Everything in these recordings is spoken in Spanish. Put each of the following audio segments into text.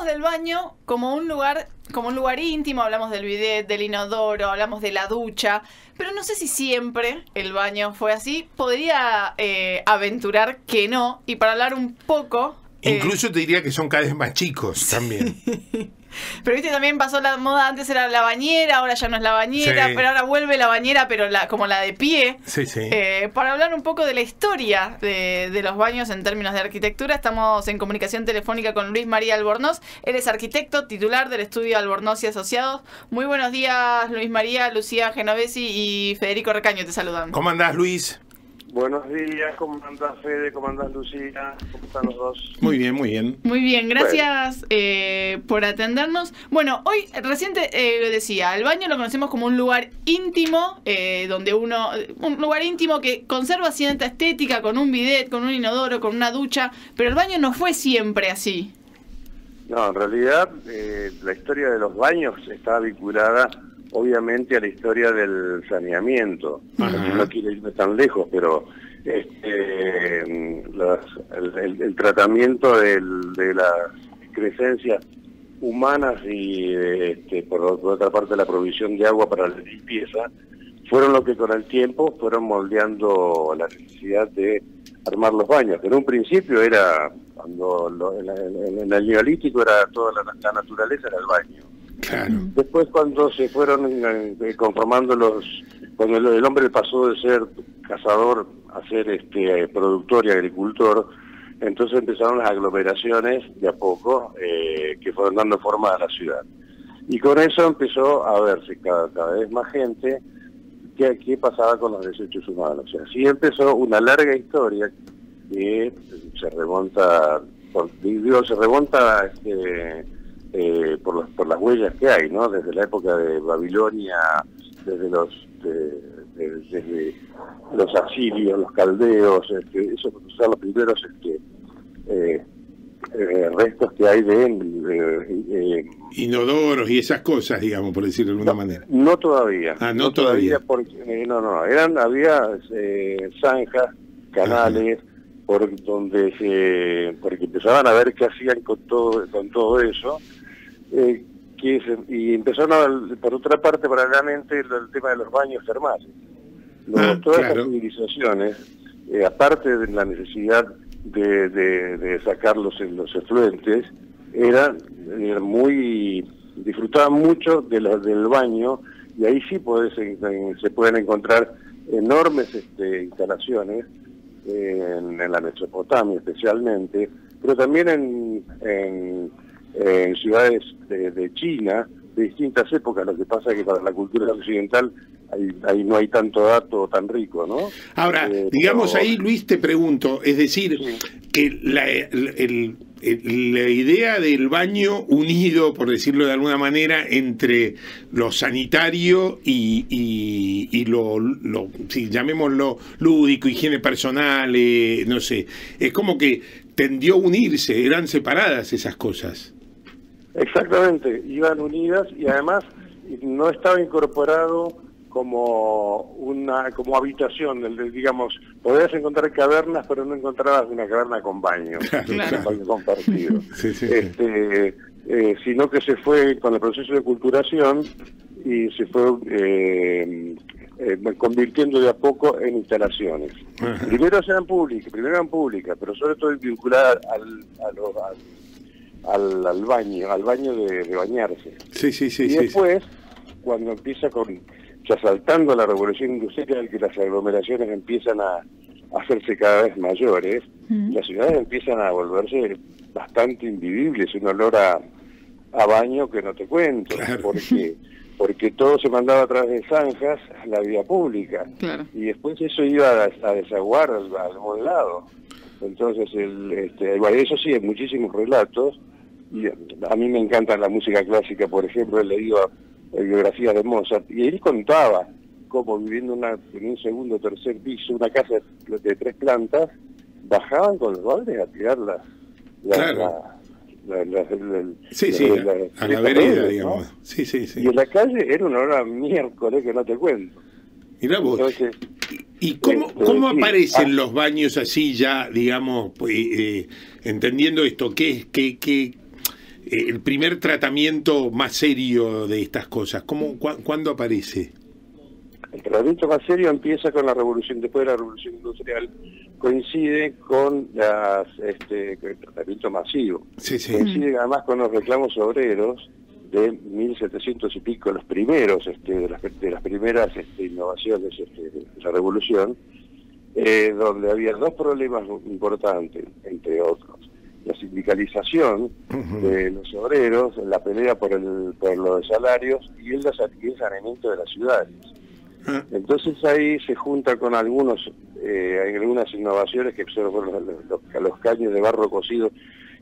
hablamos del baño como un lugar íntimo, hablamos del bidet, del inodoro, hablamos de la ducha, pero no sé si siempre el baño fue así. Podría aventurar que no, y para hablar un poco... Incluso te diría que son cada vez más chicos también. Pero viste, también pasó la moda, antes era la bañera, ahora ya no es la bañera, Sí. pero ahora vuelve la bañera, pero como la de pie. Sí, sí. Para hablar un poco de la historia de los baños en términos de arquitectura, estamos en comunicación telefónica con Luis María Albornoz. Él es arquitecto, titular del estudio Albornoz y Asociados. Muy buenos días, Luis María, Lucía Genovesi y Federico Recaño te saludan. ¿Cómo andás, Luis? Buenos días, ¿cómo andás, Fede? ¿Cómo andás, Lucía? ¿Cómo están los dos? Muy bien, muy bien. Muy bien, gracias por atendernos. Bueno, hoy reciente decía, el baño lo conocemos como un lugar íntimo, un lugar íntimo que conserva cierta estética, con un bidet, con un inodoro, con una ducha, pero el baño no fue siempre así. No, en realidad la historia de los baños está vinculada obviamente a la historia del saneamiento. No quiero irme tan lejos, pero el tratamiento de las crecencias humanas y por otra parte la provisión de agua para la limpieza fueron lo que con el tiempo fueron moldeando la necesidad de armar los baños. En un principio era, en el neolítico era toda la naturaleza era el baño. Claro. Después cuando se fueron conformando cuando el hombre pasó de ser cazador a ser productor y agricultor, entonces empezaron las aglomeraciones de a poco que fueron dando forma a la ciudad. Y con eso empezó a verse cada vez más gente qué pasaba con los desechos humanos. O sea, así empezó una larga historia que se remonta por las huellas que hay, ¿no? Desde la época de Babilonia, desde los asirios, los caldeos, esos son los primeros restos que hay de inodoros y esas cosas, digamos, por decirlo de alguna manera. No todavía. No todavía. Porque, había zanjas, canales, porque empezaban a ver qué hacían con todo eso. Y empezaron por otra parte paralelamente el tema de los baños termales. Todas esas civilizaciones, aparte de la necesidad de sacar los efluentes, disfrutaban mucho del baño, y ahí sí se pueden encontrar enormes instalaciones en la Mesopotamia especialmente, pero también en ciudades de China, de distintas épocas. Lo que pasa es que para la cultura occidental ahí no hay tanto dato tan rico, ¿no? Ahora, digamos ahí, Luis, te pregunto, es decir, sí, que la idea del baño unido, por decirlo de alguna manera, entre lo sanitario y lo sí, llamémoslo lúdico, higiene personal, no sé, es como que tendió a unirse, eran separadas esas cosas. Exactamente, iban unidas, y además no estaba incorporado como habitación, digamos, podías encontrar cavernas, pero no encontrabas una caverna con baño, un baño compartido. Sí, sí, sino que se fue con el proceso de culturación y se fue convirtiendo de a poco en instalaciones. Primero eran públicas, pero sobre todo vinculadas al baño de bañarse. Sí, y después, cuando empieza ya saltando la revolución industrial, que las aglomeraciones empiezan a hacerse cada vez mayores, las ciudades empiezan a volverse bastante invivibles, un olor a baño que no te cuento, claro. porque todo se mandaba a través de zanjas a la vía pública, claro. Y después eso iba a desaguar al algún lado. Entonces, eso sí, hay muchísimos relatos, y a mí me encanta la música clásica. Por ejemplo, he leído biografías de Mozart, y él contaba cómo viviendo en un segundo o tercer piso, una casa de 3 plantas, bajaban con los baldes a tirar a la vereda, digamos. ¿No? Sí. Y en la calle era una hora miércoles que no te cuento. Mirá vos. Entonces, ¿y cómo aparecen los baños así ya, digamos, entendiendo esto? el primer tratamiento más serio de estas cosas? ¿Cuándo aparece? El tratamiento más serio empieza con la revolución, después de la revolución industrial, coincide con el tratamiento masivo. Sí, sí. Coincide además con los reclamos obreros de 1700 y pico, los primeros, de las primeras innovaciones de la revolución, donde había dos problemas importantes, entre otros. La sindicalización de los obreros, la pelea por los salarios y el saneamiento de las ciudades. Entonces ahí se junta con hay algunas innovaciones que son los caños de barro cocido,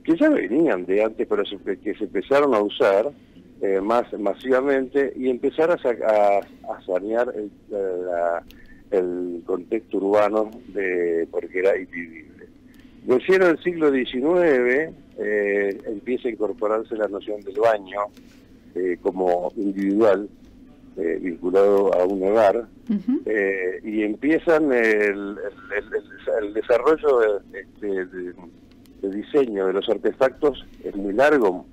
que ya venían de antes, pero que se empezaron a usar más masivamente y empezar a sanear el contexto urbano porque era invivible. Recién en el siglo XIX empieza a incorporarse la noción del baño como individual, vinculado a un hogar, y empiezan el desarrollo de diseño de los artefactos es muy largo,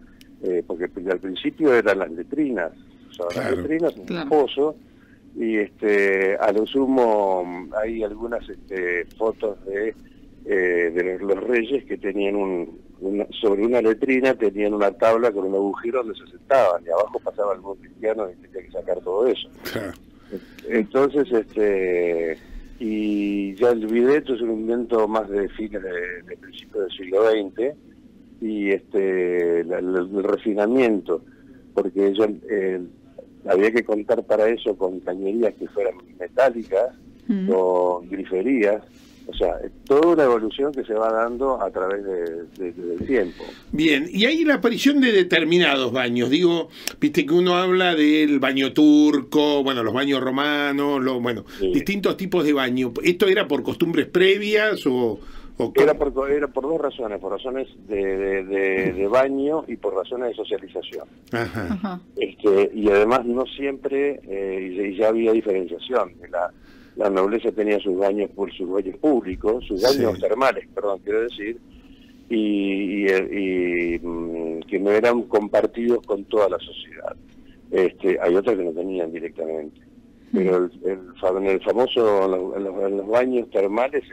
porque al principio eran las letrinas, las letrinas, un pozo, y a lo sumo hay algunas fotos de los reyes que tenían sobre una letrina tenían una tabla con un agujero donde se sentaban y abajo pasaba el mundo cristiano y tenía que sacar todo eso. Entonces, y ya el bidet es un invento más de fines de principios del siglo XX y el refinamiento, porque había que contar para eso con cañerías que fueran metálicas, con griferías. O sea, es toda una evolución que se va dando a través del tiempo. Bien, y hay la aparición de determinados baños. Digo, viste que uno habla del baño turco, bueno, los baños romanos, distintos tipos de baño. ¿Esto era por costumbres previas o era por dos razones, por razones de baño y por razones de socialización. Ajá. Y además no siempre, y ya había diferenciación. La nobleza tenía sus baños públicos, sus baños termales, quiero decir, y que no eran compartidos con toda la sociedad. Hay otros que no tenían directamente. Pero en los baños termales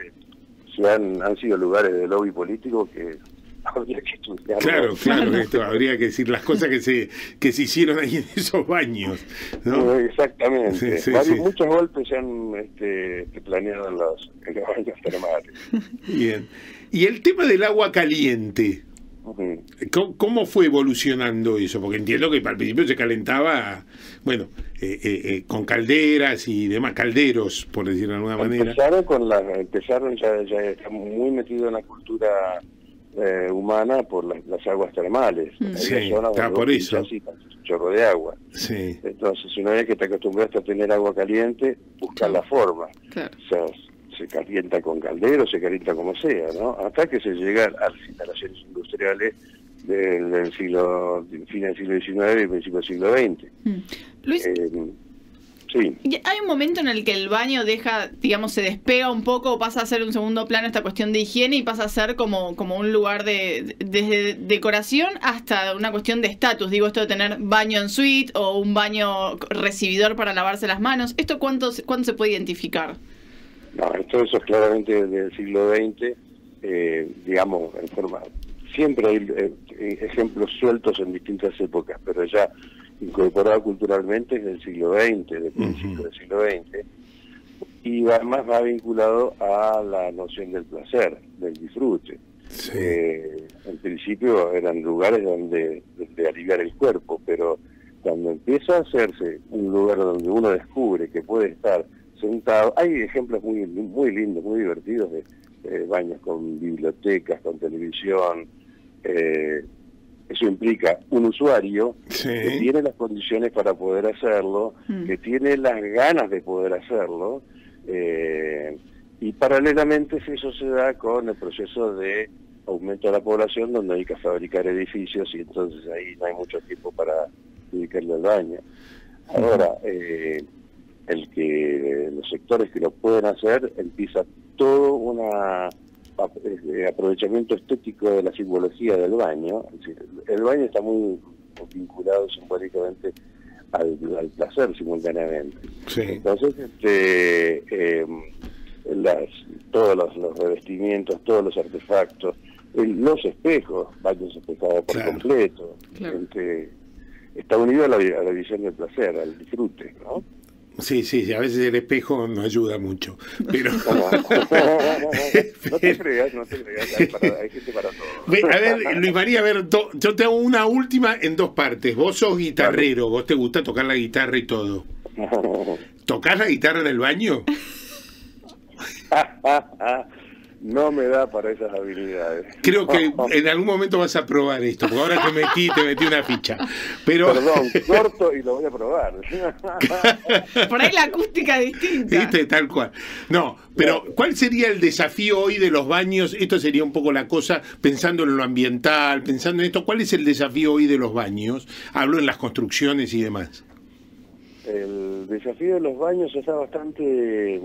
han sido lugares de lobby político que habría que estudiar. Claro, esto habría que decir las cosas que se hicieron ahí en esos baños, ¿no? Exactamente. Muchos golpes se han planeado en los baños termales. Bien. Y el tema del agua caliente, ¿cómo fue evolucionando eso? Porque entiendo que al principio se calentaba, con calderas y demás, calderos, por decirlo de alguna manera. Empezaron ya están muy metidos en la cultura humana por las aguas termales. Por eso. Así, un chorro de agua. Sí. Entonces, una vez que te acostumbraste a tener agua caliente, buscar la forma. Claro. O sea, se calienta con caldero, se calienta como sea, ¿no? Hasta que se llega a las instalaciones industriales del fin del siglo XIX y principio del siglo XX. Luis, sí. ¿Hay un momento en el que el baño se despega un poco, pasa a ser un segundo plano esta cuestión de higiene y pasa a ser como un lugar desde decoración hasta una cuestión de estatus? Digo, esto de tener baño en suite o un baño recibidor para lavarse las manos. ¿Esto cuándo se puede identificar? No, eso es claramente del siglo XX, en forma... Siempre hay ejemplos sueltos en distintas épocas, pero ya incorporado culturalmente es del siglo XX, del principio del siglo XX, y además va vinculado a la noción del placer, del disfrute. Sí. En principio eran lugares donde aliviar el cuerpo, pero cuando empieza a hacerse un lugar donde uno descubre que puede estar sentado, hay ejemplos muy lindos, muy divertidos de baños con bibliotecas, con televisión. Eso implica un usuario que tiene las condiciones para poder hacerlo, que tiene las ganas de poder hacerlo, y paralelamente eso se da con el proceso de aumento de la población, donde hay que fabricar edificios y entonces ahí no hay mucho tiempo para dedicarle al baño. Ahora, los sectores que lo pueden hacer, empieza toda aprovechamiento estético de la simbología del baño. Es decir, el baño está muy vinculado simbólicamente al placer simultáneamente. Sí. Entonces, todos los revestimientos, todos los artefactos, los espejos, baños espejados por completo, está unido a la visión del placer, al disfrute, ¿no? Sí, a veces el espejo no ayuda mucho, pero... No te creas, hay gente para todo. A ver, Luis María, yo te hago una última en dos partes. Vos sos guitarrero, vos te gusta tocar la guitarra y todo. ¿Tocás la guitarra en el baño? No me da para esas habilidades. Creo que en algún momento vas a probar esto, porque ahora te metí una ficha. Pero... Perdón, corto y lo voy a probar. Por ahí la acústica es distinta. ¿Viste? Tal cual. No, pero ¿cuál sería el desafío hoy de los baños? Esto sería un poco la cosa, pensando en lo ambiental, pensando en esto. ¿Cuál es el desafío hoy de los baños? Hablo en las construcciones y demás. El desafío de los baños está bastante...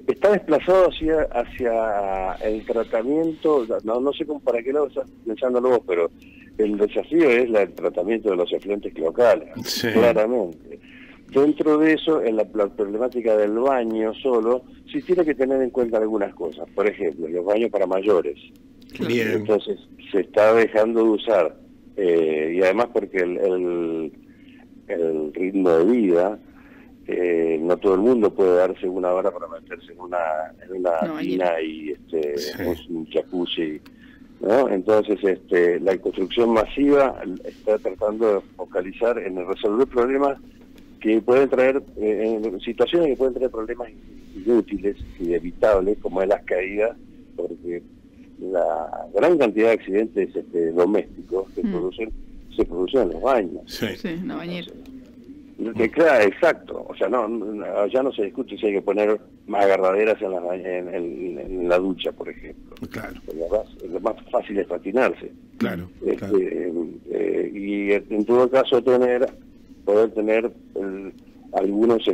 está desplazado hacia el tratamiento, no sé cómo para qué lado estás pensándolo vos, pero el desafío es el tratamiento de los efluentes locales, claramente. Dentro de eso, en la problemática del baño solo, sí tiene que tener en cuenta algunas cosas. Por ejemplo, los baños para mayores. Bien. Entonces, se está dejando de usar, y además porque el ritmo de vida... no todo el mundo puede darse una hora para meterse en una tina y un jacuzzi, ¿no? Entonces la construcción masiva está tratando de focalizar en resolver problemas que pueden traer situaciones que pueden traer problemas inútiles y evitables, como es las caídas, porque la gran cantidad de accidentes domésticos que se producen en los baños. Sí, una bañera. Claro, exacto. O sea, ya no se discute si hay que poner más agarraderas en la ducha, por ejemplo. Claro. Lo más fácil es patinarse. Claro. Y en todo caso poder tener algunos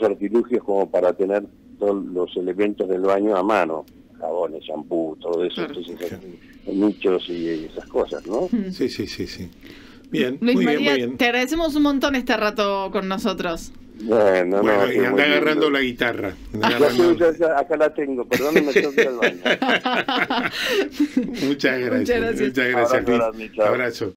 artilugios como para tener todos los elementos del baño a mano, jabones, shampoo, todo eso, entonces nichos y esas cosas, ¿no? Sí. Bien, Luis muy María, bien. te agradecemos un montón este rato con nosros. Bueno, y anda agarrando la guitarra. Ya, acá la tengo, perdónenme, tengo que ir al baño. Muchas gracias. Muchas gracias. Abrazo.